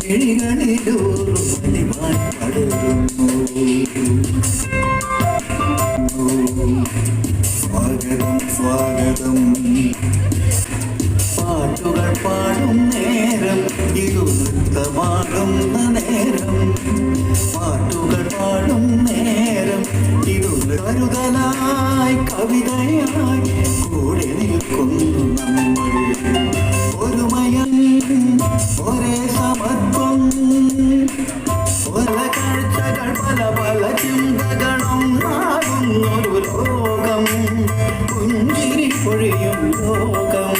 മിഴികളിലൂറും മണിമായി പടരുന്നു. സ്വാഗതം സ്വാഗതം പാട്ടുകൾ പാടും നേരം, ഇതു നൃത്തമാടുന്ന നേരം. പാട്ടുകൾ പാടും നേരം, ഇതു കരുതലായി കവിതയായി കൂടെ നിൽക്കുന്നു നമ്മൾ. ഒരുമയം ഒരേ സമത്വം, പല കാഴ്ചകൾ പല പല ചിന്തകളും ആകുന്നൊരു ലോകം, പുഞ്ചിരി പൊഴിയും ലോകം.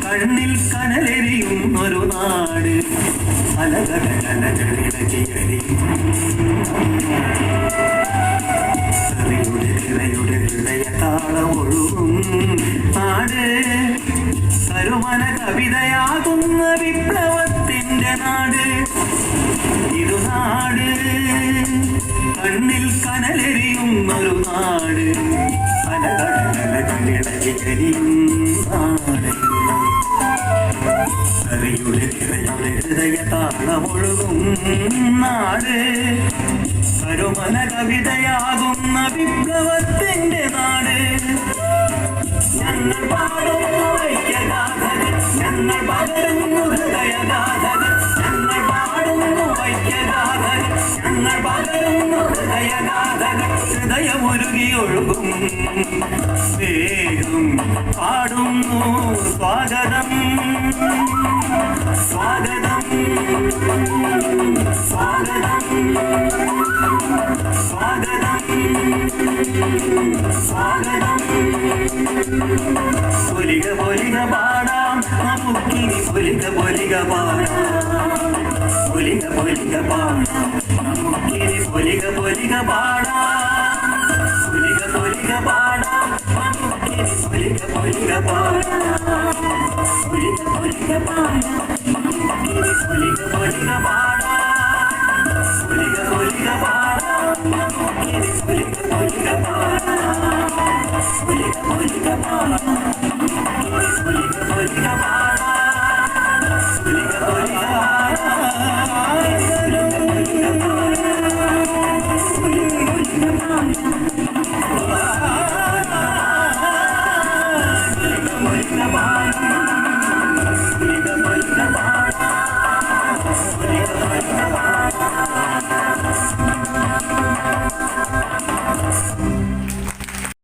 കണ്ണിൽ കനലെരിയും ഒരു നാട്, അലകളുടെ ഹൃദയതാളമൊഴുകും നാട്, കരുമന കവിതയാകുന്ന വിപ്ലവത്തിന്റെ നാട്. ഇതു നാട് കണ്ണിൽ കനലെരിയും ഒരു നാട്, അലകളിടകിടയും നാട്. ഹൃദയതാളമൊഴുകും നാട്, കരുമന കവിതയാകുന്ന വിപ്ലവത്തിന്റെ നാട്. ഞങ്ങൾ പാടുന്നു ഐക്യഗാഥകൾ, ഞങ്ങൾ പകരുന്നു ഹൃദയഗാഥകൾ. ഞങ്ങൾ പാടുന്നു ഐക്യഗാഥകൾ, ഞങ്ങൾ പകരുന്നു ഹൃദയഗാഥകൾ. ഹൃദയമൊരുകി ഒഴുകും വേഗം പാടുന്നു സ്വാഗതം സ്വാഗതം സ്വാഗതം സ്വാഗതം സ്വാഗതം. പൊലിക പൊലിക പാടാം നമുക്കിനി, പൊലിക പൊലിക പാടാം, പൊലിക പൊലിക പാടാം നമുക്കിനി, പൊലിക പൊലിക പാടാം, പൊലിക പൊലിക പാടാം നമുക്കിനി, പൊലിക പൊലിക പാടാം, പൊലിക പൊലിക പാടാം നമുക്കിനി, പൊലിക പൊലിക പാടാം.